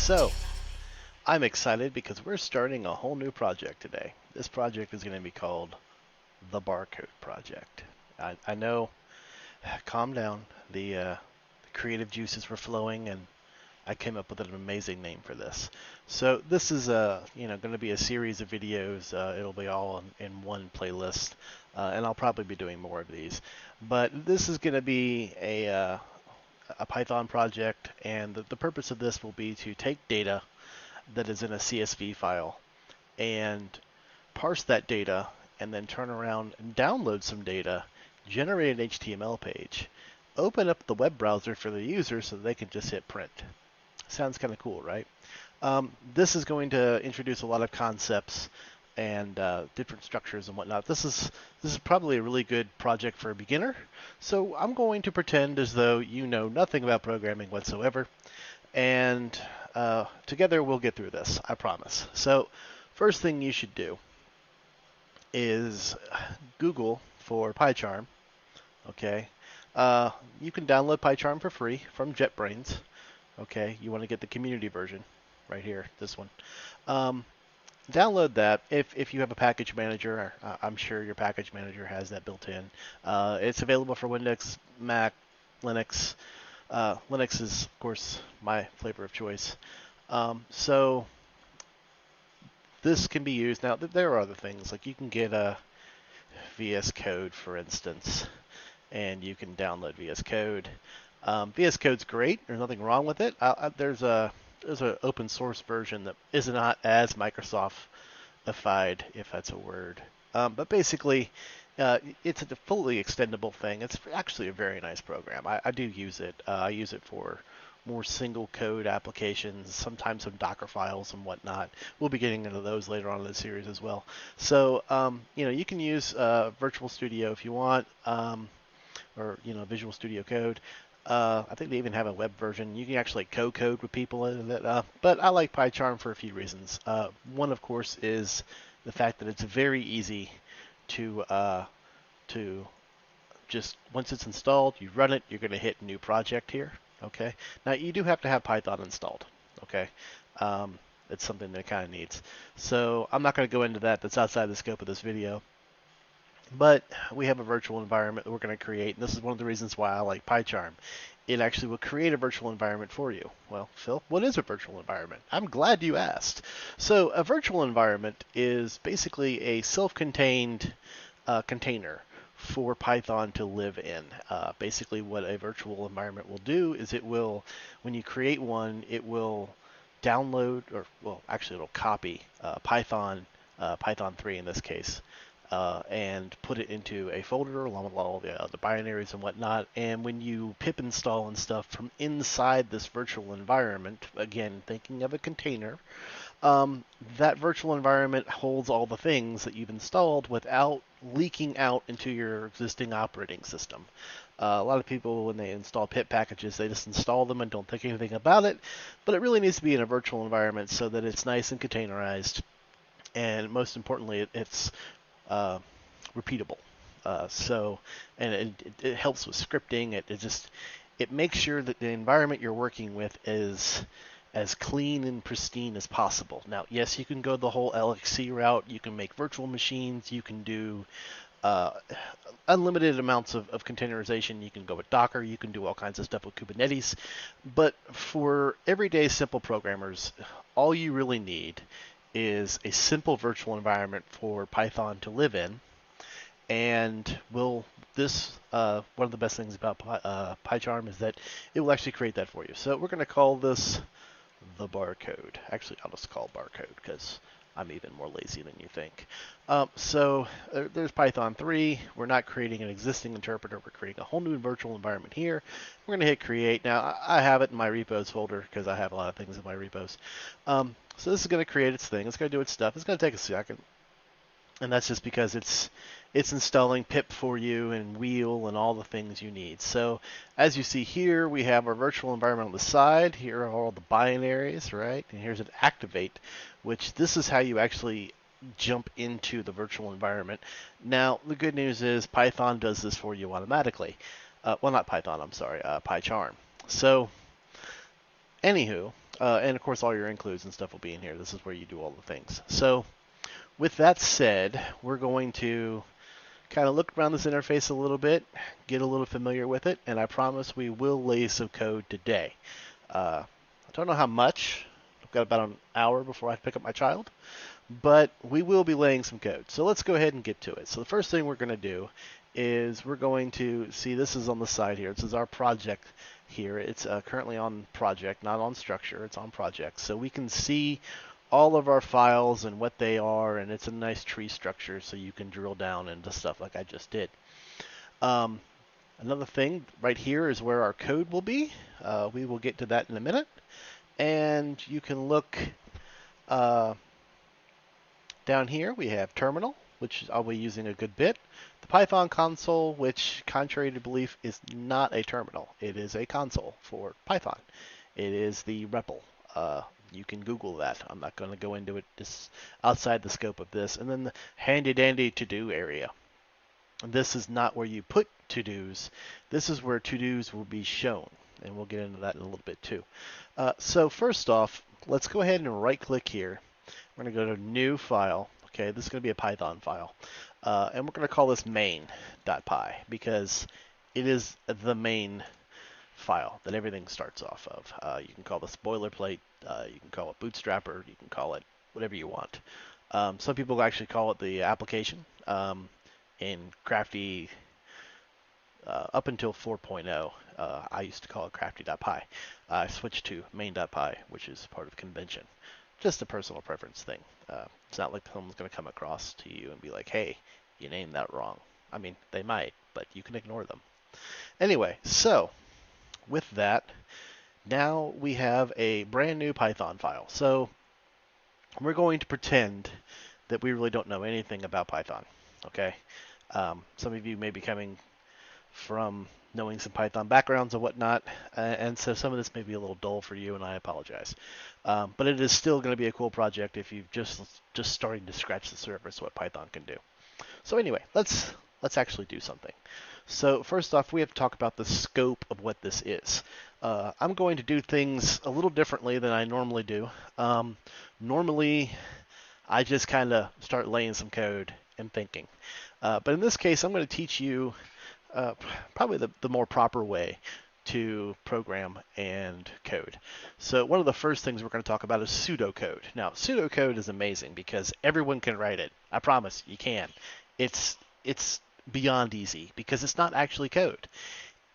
So, I'm excited because we're starting a whole new project today. This project is going to be called the Barcode Project. I know, calm down. The creative juices were flowing, and I came up with an amazing name for this. So this is going to be a series of videos. It'll be all in one playlist, and I'll probably be doing more of these. But this is going to be a Python project, and the purpose of this will be to take data that is in a CSV file and parse that data and then turn around and download some data, generate an HTML page, open up the web browser for the user so they can just hit print. Sounds kind of cool, right? This is going to introduce a lot of concepts and different structures and whatnot. This is probably a really good project for a beginner. So I'm going to pretend as though you know nothing about programming whatsoever, and together we'll get through this, I promise. So first thing you should do is Google for Pycharm. Okay, you can download Pycharm for free from JetBrains. Okay, you want to get the community version right here, this one. Download that if you have a package manager. I'm sure your package manager has that built in. It's available for Windows, Mac, Linux. Linux is, of course, my flavor of choice. So this can be used. Now, there are other things. Like you can get a VS Code, for instance, and you can download VS Code. VS Code's great. There's nothing wrong with it. There's an open source version that is not as Microsoft-ified, if that's a word. But basically, it's a fully extendable thing. It's actually a very nice program. I do use it. I use it for more single code applications, sometimes some Docker files and whatnot. We'll be getting into those later on in the series as well. So, you can use Virtual Studio if you want, or Visual Studio Code. I think they even have a web version. You can actually co-code with people in it. But I like Pycharm for a few reasons. One, of course, is the fact that it's very easy to just, once it's installed, you run it, you're going to hit new project here. Okay. Now you do have to have Python installed. Okay. It's something that it kind of needs. So I'm not going to go into that. That's outside the scope of this video. But we have a virtual environment that we're going to create, and this is one of the reasons why I like Pycharm. It actually will create a virtual environment for you. Well, Phil, what is a virtual environment? I'm glad you asked. So a virtual environment is basically a self-contained container for Python to live in. Basically what a virtual environment will do is it will, when you create one, it will download, or well, actually it'll copy Python 3 in this case, and put it into a folder along with all the binaries and whatnot. And when you pip install and stuff from inside this virtual environment, again, thinking of a container, that virtual environment holds all the things that you've installed without leaking out into your existing operating system. A lot of people, when they install pip packages, they just install them and don't think anything about it. But it really needs to be in a virtual environment so that it's nice and containerized. And most importantly, it's repeatable. And it helps with scripting. It makes sure that the environment you're working with is as clean and pristine as possible. Now, yes, you can go the whole LXC route. You can make virtual machines. You can do unlimited amounts of containerization. You can go with Docker. You can do all kinds of stuff with Kubernetes. But for everyday simple programmers, all you really need is a simple virtual environment for Python to live in. And one of the best things about Pycharm is that it will actually create that for you. So we're going to call this the barcode. Actually, I'll just call barcode because I'm even more lazy than you think. So there's Python 3. We're not creating an existing interpreter. We're creating a whole new virtual environment here. We're going to hit create. Now, I have it in my repos folder because I have a lot of things in my repos. So this is going to create its thing. It's going to do its stuff. It's going to take a second. And that's just because it's installing pip for you and wheel and all the things you need. So as you see here, we have our virtual environment on the side. Here are all the binaries, right? And here's an activate, which this is how you actually jump into the virtual environment. Now, the good news is Python does this for you automatically. Well, not Python, I'm sorry, Pycharm. So anywho, And of course, all your includes and stuff will be in here. This is where you do all the things. So with that said, we're going to kind of look around this interface a little bit, get a little familiar with it, and I promise we will lay some code today. I don't know how much. I've got about an hour before I pick up my child, but we will be laying some code. So let's go ahead and get to it. So the first thing we're going to do is we're going to see, this is on the side here. This is our project here. It's currently on project, not on structure. It's on project. So we can see all of our files and what they are, and it's a nice tree structure so you can drill down into stuff like I just did. Another thing right here is where our code will be. We will get to that in a minute. And you can look down here. We have terminal, which I'll be using a good bit. The Python console, which contrary to belief is not a terminal. It is a console for Python. It is the REPL. You can Google that. I'm not going to go into it just outside the scope of this. And then the handy dandy to-do area. And this is not where you put to-dos. This is where to-dos will be shown. And we'll get into that in a little bit too. So first off, let's go ahead and right-click here. We're going to go to New File. Okay, this is going to be a Python file. And we're going to call this main.py because it is the main file that everything starts off of. You can call this boilerplate, you can call it bootstrapper, you can call it whatever you want. Some people actually call it the application. In Crafty, up until 4.0, I used to call it crafty.py. I switched to main.py, which is part of convention. Just a personal preference thing. It's not like someone's going to come across to you and be like, hey, you named that wrong. I mean, they might, but you can ignore them. Anyway, so with that, now we have a brand new Python file. So we're going to pretend that we really don't know anything about Python. Okay? Some of you may be coming from knowing some Python backgrounds and whatnot, and so some of this may be a little dull for you, and I apologize. But it is still going to be a cool project if you've just starting to scratch the surface of what Python can do. So anyway, let's actually do something. So first off, we have to talk about the scope of what this is. I'm going to do things a little differently than I normally do. Normally, I just kind of start laying some code and thinking. But in this case, I'm going to teach you probably the more proper way to program and code. So one of the first things we're going to talk about is pseudocode. Now, pseudocode is amazing because everyone can write it. I promise you can. It's beyond easy because it's not actually code.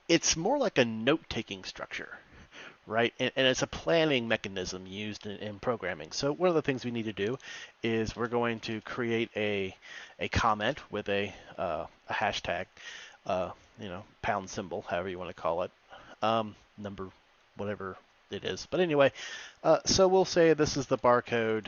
It's more like a note-taking structure, right? And it's a planning mechanism used in programming. So one of the things we need to do is we're going to create a comment with a hashtag, pound symbol, however you want to call it, number, whatever it is. But anyway, so we'll say this is the Barcode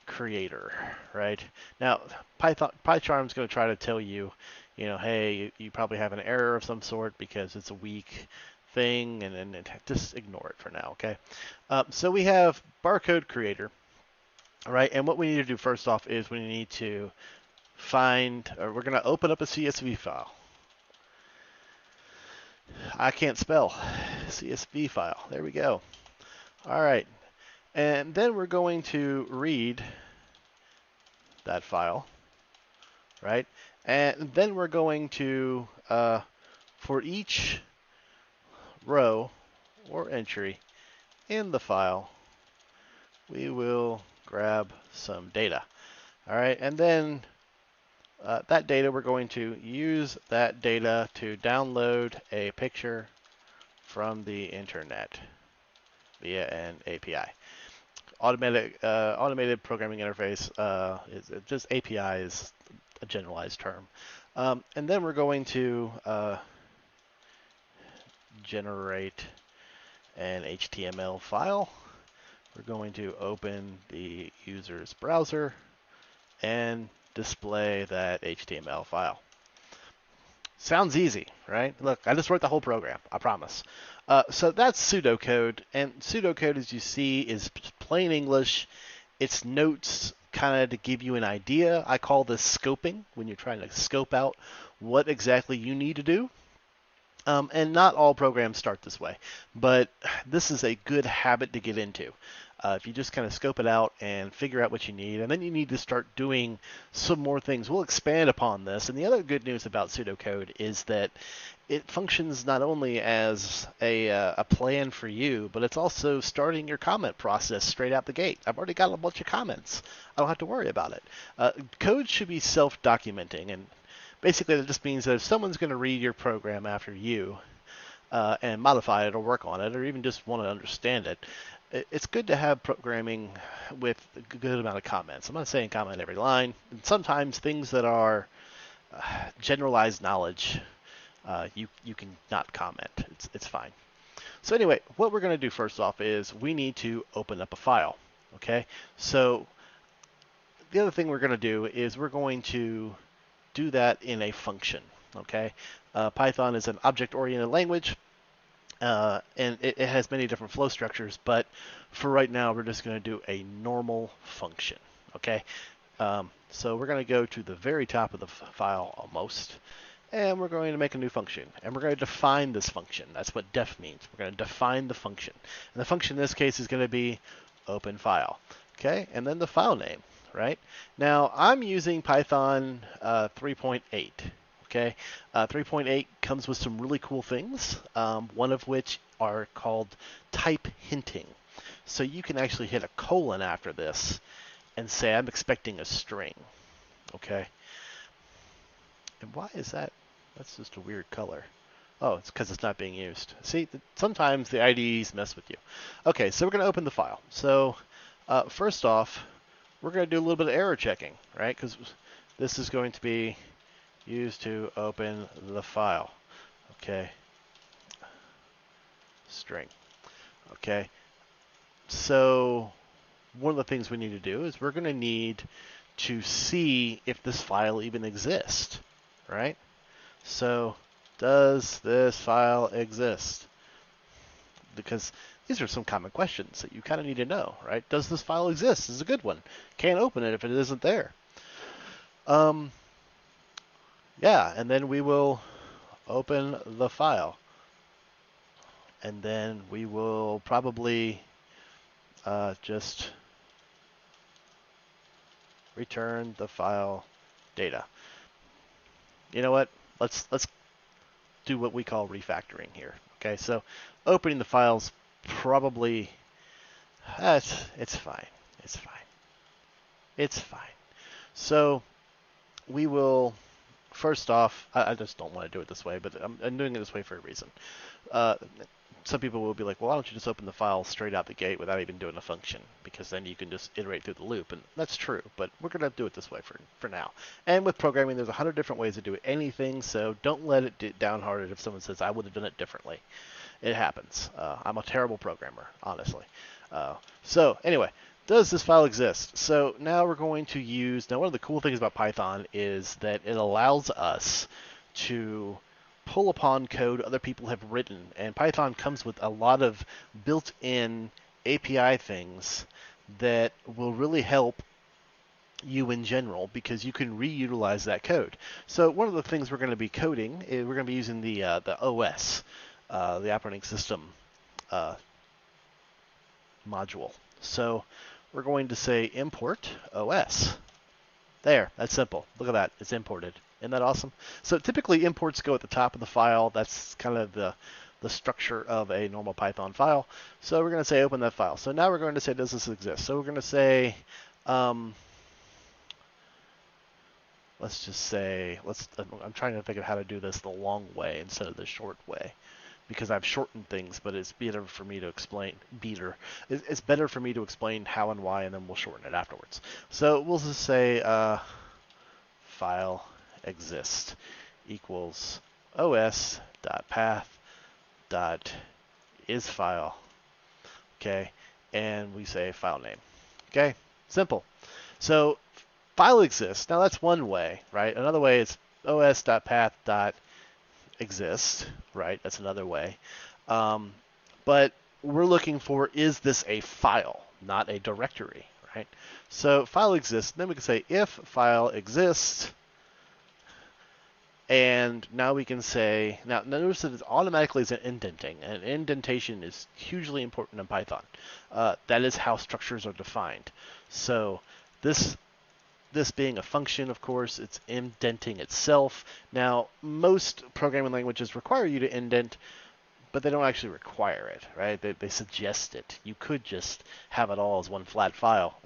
Creator, right? Now, Pycharm is going to try to tell you, hey, you probably have an error of some sort because it's a weak thing, and just ignore it for now, okay? So we have Barcode Creator, right? And what we need to do first off is we need to we're going to open up a CSV file. I can't spell. CSV file. There we go. All right. And then we're going to read that file, right? And then we're going to, for each row or entry in the file, we will grab some data. All right. And then that data, we're going to use that data to download a picture from the internet via an API. Automated programming interface is just API is a generalized term. And then we're going to generate an HTML file. We're going to open the user's browser and display that HTML file. Sounds easy, right? Look, I just wrote the whole program, I promise. So that's pseudocode, and pseudocode, as you see, is plain English. It's notes kind of to give you an idea. I call this scoping, when you're trying to scope out what exactly you need to do. And not all programs start this way, but this is a good habit to get into. If you just kind of scope it out and figure out what you need, and then you need to start doing some more things. We'll expand upon this. And the other good news about pseudocode is that it functions not only as a plan for you, but it's also starting your comment process straight out the gate. I've already got a bunch of comments. I don't have to worry about it. Code should be self-documenting, and basically that just means that if someone's going to read your program after you and modify it or work on it, or even just want to understand it, it's good to have programming with a good amount of comments. I'm not saying comment every line. And sometimes things that are generalized knowledge, you can not comment. It's fine. So anyway, what we're going to do first off is we need to open up a file. Okay. So the other thing we're going to do is we're going to do that in a function. Okay. Python is an object-oriented language. And it has many different flow structures, but for right now, we're just going to do a normal function. Okay. So we're going to go to the very top of the file almost, and we're going to make a new function, and we're going to define this function. That's what def means. We're going to define the function, and the function in this case is going to be open file. Okay, and then the file name. Right now, I'm using Python 3.8. Okay, 3.8 comes with some really cool things, one of which are called type hinting. So you can actually hit a colon after this and say, I'm expecting a string. Okay. And why is that? That's just a weird color. Oh, it's because it's not being used. See, sometimes the IDEs mess with you. Okay, so we're going to open the file. So first off, we're going to do a little bit of error checking, right? Because this is going to be used to open the file. Okay. String. Okay. So one of the things we need to do is we're going to need to see if this file even exists, right? So does this file exist? Because these are some common questions that you kind of need to know, right? Does this file exist? This is a good one. Can't open it if it isn't there. Yeah, and then we will open the file. And then we will probably just return the file data. You know what? Let's do what we call refactoring here. Okay, so opening the file's probably it's fine. It's fine. It's fine. So we will first off, I just don't want to do it this way, but I'm doing it this way for a reason. Some people will be like, well, why don't you just open the file straight out the gate without even doing a function? Because then you can just iterate through the loop. And that's true, but we're going to do it this way for now. And with programming, there's 100 different ways to do anything, so don't let it get downhearted if someone says, I would have done it differently. It happens. I'm a terrible programmer, honestly. So anyway, does this file exist? So now we're going to use, now one of the cool things about Python is that it allows us to pull upon code other people have written, and Python comes with a lot of built-in API things that will really help you in general because you can reutilize that code. So one of the things we're going to be coding is we're going to be using the OS, the operating system module. So we're going to say import OS. There, that's simple. Look at that, it's imported. Isn't that awesome? So typically imports go at the top of the file. That's kind of the structure of a normal Python file. So we're going to say open that file. So now we're going to say does this exist? So we're going to say let's just say I'm trying to think of how to do this the long way instead of the short way because I've shortened things, but it's better for me to explain. It's better for me to explain how and why, and then we'll shorten it afterwards. So we'll just say file exist equals os.path.isFile. Okay, and we say file name. Okay, simple. So file exists. Now that's one way, right? Another way is os.path.exist, right? That's another way. But we're looking for, is this a file, not a directory, right? So file exists. Then we can say if file exists, And now we can say, now notice that it automatically is an indenting, and indentation is hugely important in Python. That is how structures are defined. So this being a function, of course, it's indenting itself. Now, most programming languages require you to indent, but they don't actually require it, right? They suggest it. You could just have it all as one flat file.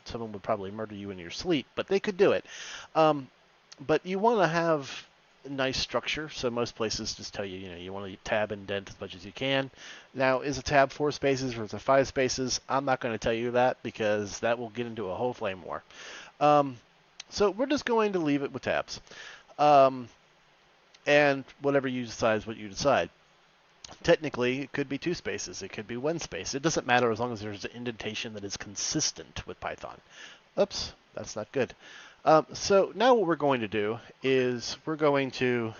Someone would probably murder you in your sleep, but they could do it. But you want to have a nice structure, so most places just tell you, you want to tab indent as much as you can. Now, is a tab 4 spaces or is it 5 spaces? I'm not going to tell you that because that will get into a whole flame war. So we're just going to leave it with tabs. And whatever you decide is what you decide. Technically, it could be 2 spaces. It could be 1 space. It doesn't matter as long as there's an indentation that is consistent with Python. Oops, that's not good. So now what we're going to do is we're going to...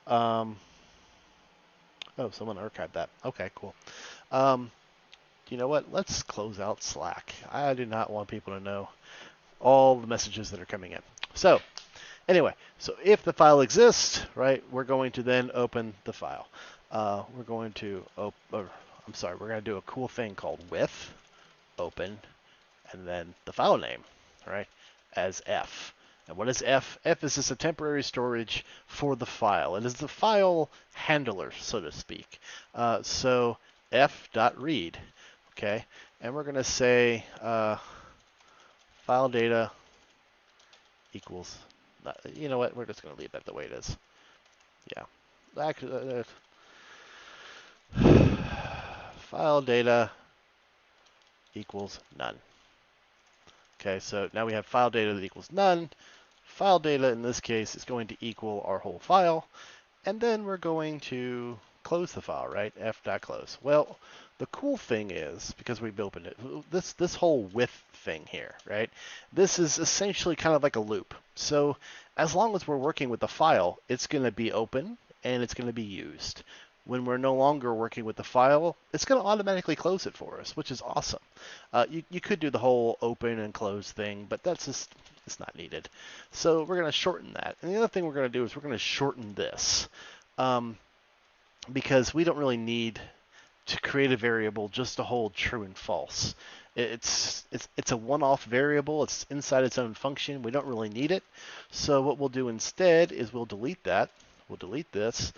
oh, someone archived that. Okay, cool. You know what? Let's close out Slack. I do not want people to know all the messages that are coming in. So anyway, so if the file exists, right, we're going to then open the file. We're going to we're going to do a cool thing called with open and then the file name, right, as F. And what is F? F is just a temporary storage for the file. It is the file handler, so to speak. So f.read, okay, and we're going to say file data equals, you know what, we're just going to leave that the way it is. Yeah. Actually, file data equals none. Okay, so now we have file data that equals none. File data in this case is going to equal our whole file. And then we're going to close the file, right? F.close. Well, the cool thing is, because we've opened it, this whole with thing here, right? This is essentially kind of like a loop. So as long as we're working with the file, it's going to be open and it's going to be used. When we're no longer working with the file, it's going to automatically close it for us, which is awesome. You could do the whole open and close thing, but that's just, it's not needed. So we're going to shorten that. And the other thing we're going to do is we're going to shorten this because we don't really need to create a variable just to hold true and false. It's a one-off variable. It's inside its own function. We don't really need it. So what we'll do instead is we'll delete that. We'll delete this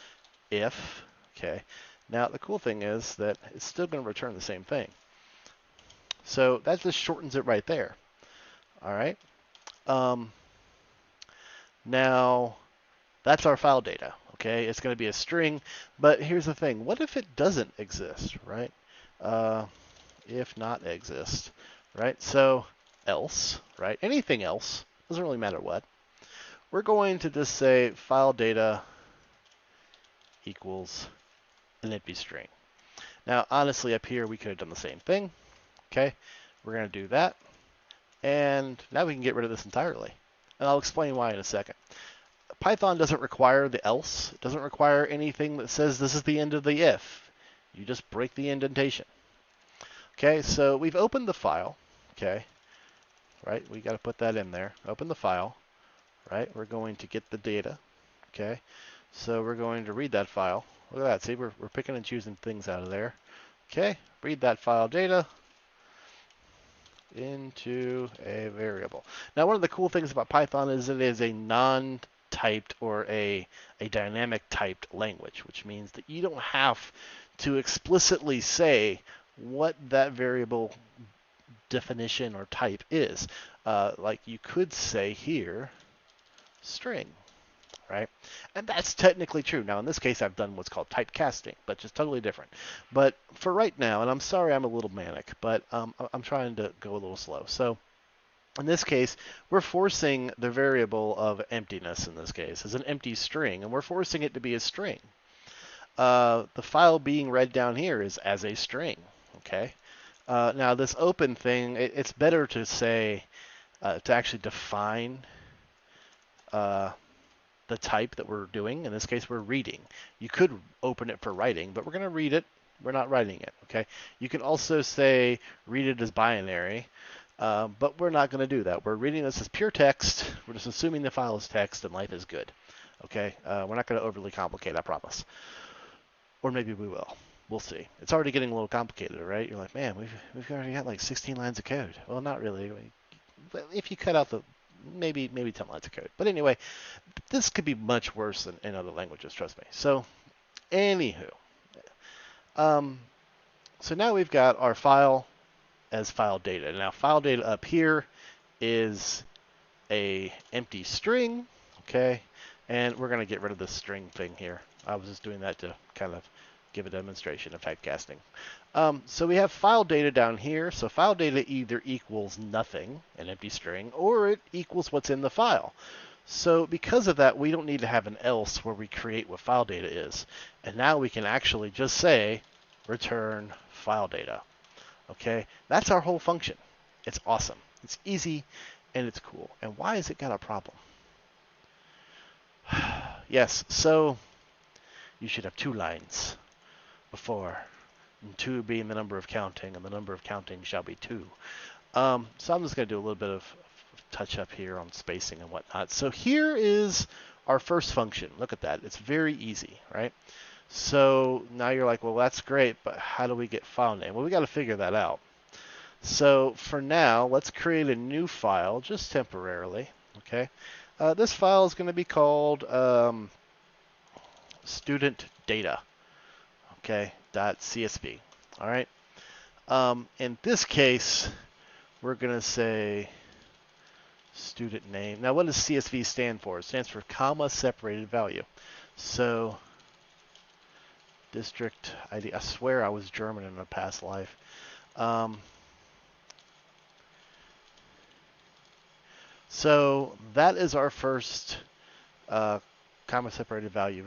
if. Okay, now the cool thing is that it's still going to return the same thing. So that just shortens it right there. All right. Now that's our file data. Okay, it's going to be a string, but here's the thing. What if it doesn't exist, right? If not exist, right? So else, right? Anything else, doesn't really matter what. We're going to just say file data equals an empty string. Now, honestly, up here, we could have done the same thing. Okay, we're going to do that. And now we can get rid of this entirely. And I'll explain why in a second. Python doesn't require the else. It doesn't require anything that says this is the end of the if. You just break the indentation. Okay, so we've opened the file. Okay, right? We got to put that in there. Open the file. Right? We're going to get the data. Okay, so we're going to read that file. Look at that. See, we're picking and choosing things out of there. Okay, read that file data into a variable. Now, one of the cool things about Python is it is a non-typed or a dynamic typed language, which means that you don't have to explicitly say what that variable definition or type is. Like you could say here, string. Right? And that's technically true. Now, in this case, I've done what's called typecasting, but just totally different. But for right now, and I'm sorry I'm a little manic, but I'm trying to go a little slow. So in this case, we're forcing the variable of emptiness, in this case, as an empty string, and we're forcing it to be a string. The file being read down here is as a string. Okay. Now, this open thing, it's better to say, to actually define the type that we're doing. In this case, we're reading. You could open it for writing, but we're going to read it. We're not writing it, okay? You can also say read it as binary, but we're not going to do that. We're reading this as pure text. We're just assuming the file is text and life is good. Okay, we're not going to overly complicate, I promise. Or maybe we will. We'll see. It's already getting a little complicated, right? You're like, man, we've already got like 16 lines of code. Well, not really. If you cut out the maybe 10 lines of code. But anyway, this could be much worse than in other languages. Trust me. So, anywho, um, so now we've got our file as file data. Now, file data up here is a empty string, okay? And we're going to get rid of this string thing here. I was just doing that to kind of give a demonstration of typecasting. So we have file data down here. So file data either equals nothing, an empty string, or it equals what's in the file. So because of that, we don't need to have an else where we create what file data is. And now we can actually just say return file data. Okay, that's our whole function. It's awesome. It's easy and it's cool. And why has it got a problem? Yes, so you should have 2 lines before, and 2 being the number of counting, and the number of counting shall be 2. So I'm just going to do a little bit of touch up here on spacing and whatnot. So here is our first function. Look at that. It's very easy, right? So now you're like, well, that's great, but how do we get file name? Well, we got to figure that out. So for now, let's create a new file just temporarily. Okay, this file is going to be called student data. Okay, .csv. All right. In this case, we're going to say student name. Now, what does CSV stand for? It stands for comma separated value. So district ID. I swear I was German in a past life. So that is our first comma separated value,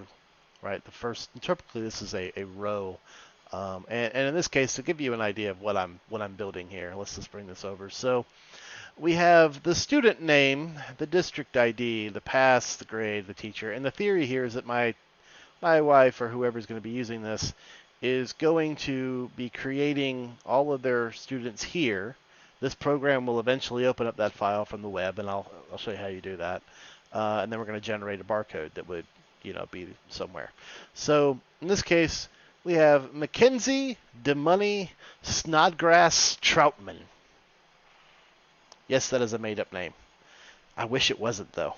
right? The first, typically this is a row, and in this case, to give you an idea of what I'm building here, let's just bring this over. So we have the student name, the district ID, the pass, the grade, the teacher, and the theory here is that my wife or whoever's going to be using this is going to be creating all of their students here. This program will eventually open up that file from the web, and I'll show you how you do that. And then we're going to generate a barcode that would, be somewhere. So in this case, we have Mackenzie DeMoney Snodgrass Troutman. Yes, that is a made-up name. I wish it wasn't, though,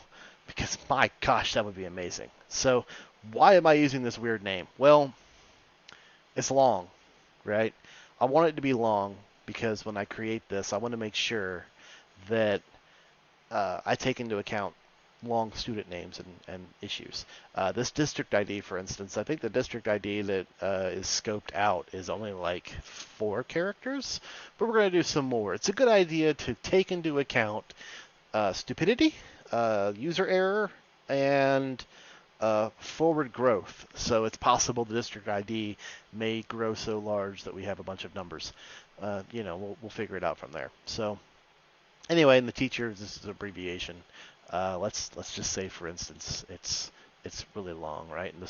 because my gosh, that would be amazing. So why am I using this weird name? Well, it's long, right? I want it to be long because when I create this, I want to make sure that I take into account long student names and issues. This district ID, for instance, I think the district ID that is scoped out is only like 4 characters, but we're going to do some more. It's a good idea to take into account stupidity, user error, and forward growth. So it's possible the district ID may grow so large that we have a bunch of numbers. We'll figure it out from there. So anyway, in the teacher, this is an abbreviation. Let's just say, for instance, it's really long, right? And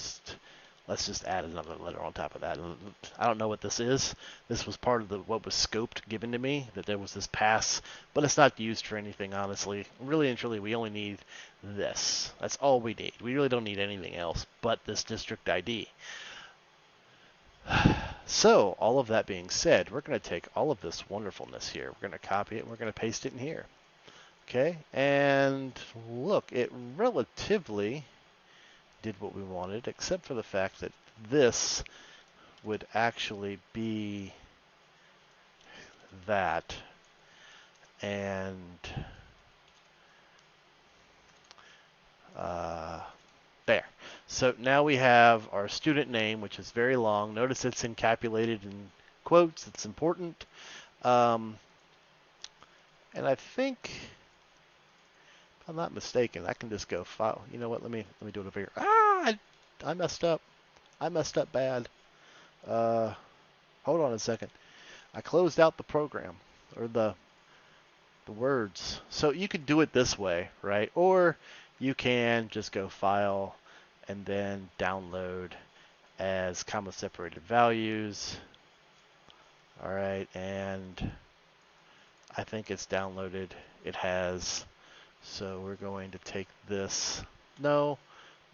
let's just add another letter on top of that. And I don't know what this is. This was part of what was scoped given to me, that there was this pass, but it's not used for anything, honestly. Really and truly, we only need this. That's all we need. We really don't need anything else but this district ID. So, all of that being said, we're going to take all of this wonderfulness here. We're going to copy it, and we're going to paste it in here. Okay, and look, it relatively did what we wanted, except for the fact that this would actually be that, and there. So now we have our student name, which is very long. Notice it's encapsulated in quotes. It's important. And I think, if I'm not mistaken, I can just go file. You know what? Let me do it over here. I messed up. I messed up bad. Hold on a second. I closed out the program, or the words. So you could do it this way, right? Or you can just go file and then download as comma separated values. All right, and I think it's downloaded. It has. So we're going to take this. No,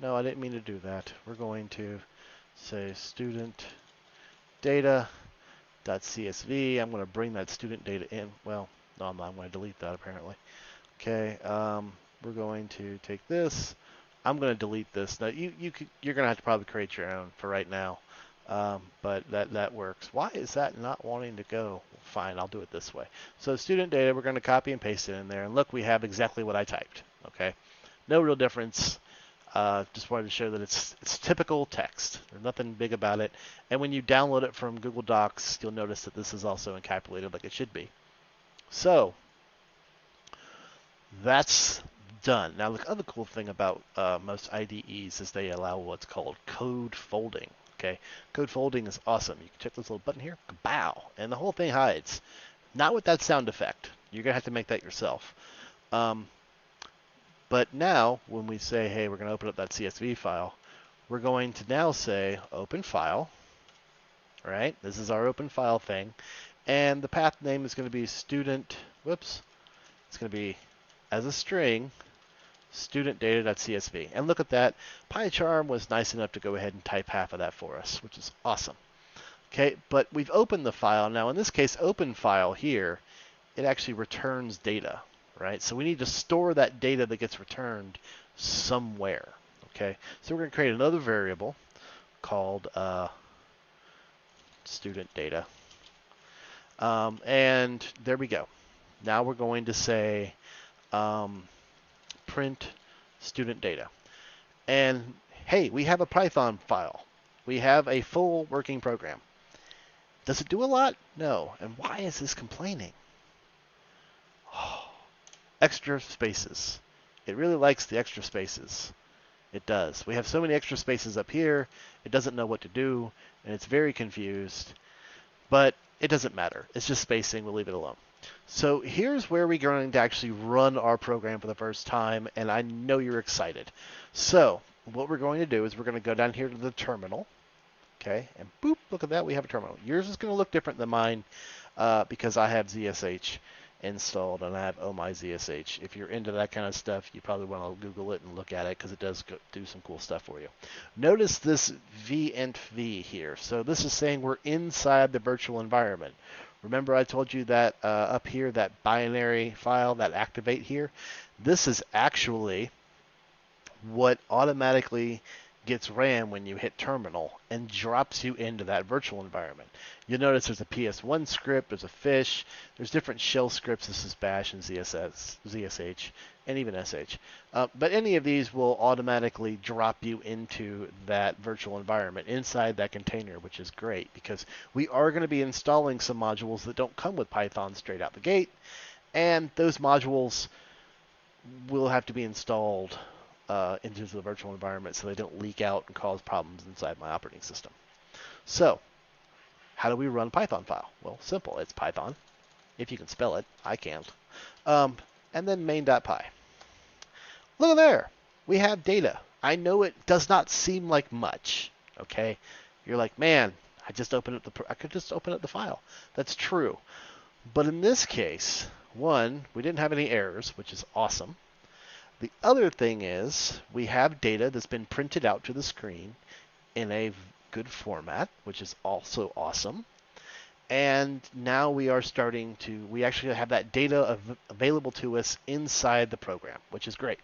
No, I didn't mean to do that. We're going to say student data.csv. I'm going to bring that student data in. Well, no, I'm not. I'm going to delete that apparently. Okay, we're going to take this. I'm going to delete this. Now, you're going to have to probably create your own for right now, but that works. Why is that not wanting to go? Fine, I'll do it this way. So student data, we're going to copy and paste it in there, and look, we have exactly what I typed. Okay, no real difference. Just wanted to show that it's typical text. There's nothing big about it. And when you download it from Google Docs, you'll notice that this is also encapsulated like it should be. So that's done. Now, the other cool thing about most IDEs is they allow what's called code folding. Okay, code folding is awesome. You can check this little button here, kabow, and the whole thing hides. Not with that sound effect. You're gonna have to make that yourself. But now, when we say, hey, we're going to open up that CSV file, we're going to now say open file. All right, this is our open file thing. And the path name is going to be student, whoops, it's going to be as a string, student data.csv. And look at that. Pycharm was nice enough to go ahead and type half of that for us, which is awesome. Okay, but we've opened the file. Now, in this case, open file here, it actually returns data. Right? So we need to store that data that gets returned somewhere. Okay? So we're going to create another variable called student data. And there we go. Now we're going to say print student data. And hey, we have a Python file. We have a full working program. Does it do a lot? No. And why is this complaining? Extra spaces. It really likes the extra spaces. It does. We have so many extra spaces up here, it doesn't know what to do, and it's very confused. But it doesn't matter. It's just spacing. We'll leave it alone. So here's where we're going to actually run our program for the first time, and I know you're excited. So what we're going to do is we're going to go down here to the terminal. Okay, and boop, look at that. We have a terminal. Yours is going to look different than mine because I have ZSH installed and I have ZSH. If you're into that kind of stuff, you probably want to Google it and look at it because it does do some cool stuff for you. Notice this vent-v here. So this is saying we're inside the virtual environment. Remember I told you that up here, that binary file, that activate here? This is actually what automatically gets ran when you hit terminal and drops you into that virtual environment. You'll notice there's a PS1 script, there's a fish, there's different shell scripts. This is bash and ZSH, and even SH. But any of these will automatically drop you into that virtual environment inside that container, which is great because we are going to be installing some modules that don't come with Python straight out the gate, and those modules will have to be installed into the virtual environment so they don't leak out and cause problems inside my operating system. So, how do we run a Python file? Well, simple. It's Python, if you can spell it. I can't. And then main.py. Look at there. We have data. I know it does not seem like much. Okay, you're like, man, I could just open up the file. That's true. But in this case, one, we didn't have any errors, which is awesome. The other thing is we have data that's been printed out to the screen in a good format, which is also awesome. And now we are we actually have that data available to us inside the program, which is great.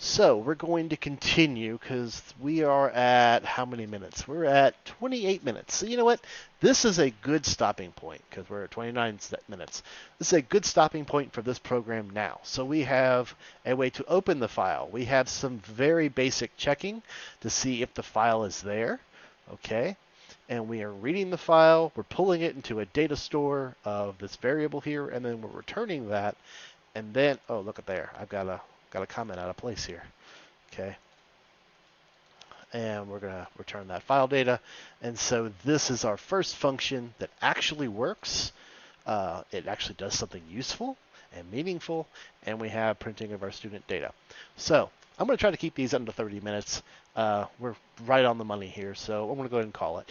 So we're going to continue because we are at how many minutes? We're at 28 minutes. So you know what? This is a good stopping point because we're at 29 minutes. This is a good stopping point for this program now. So we have a way to open the file. We have some very basic checking to see if the file is there. Okay. And we are reading the file. We're pulling it into a data store of this variable here, and then we're returning that. And then, oh, look at there. I've got a comment out of place here. Okay. And we're going to return that file data. And so this is our first function that actually works. It actually does something useful and meaningful, and we have printing of our student data. So I'm going to try to keep these under 30 minutes. We're right on the money here, so I'm going to go ahead and call it.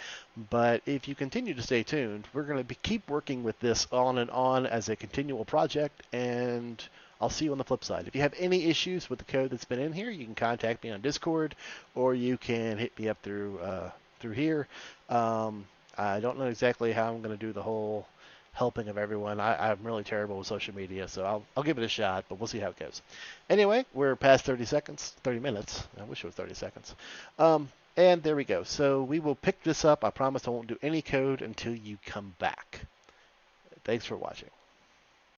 But if you continue to stay tuned, we're going to keep working with this on and on as a continual project, and I'll see you on the flip side. If you have any issues with the code that's been in here, you can contact me on Discord, or you can hit me up through here. I don't know exactly how I'm going to do the whole helping of everyone. I'm really terrible with social media, so I'll give it a shot, but we'll see how it goes. Anyway, we're past 30 seconds, 30 minutes. I wish it was 30 seconds. And there we go. So we will pick this up. I promise I won't do any code until you come back. Thanks for watching.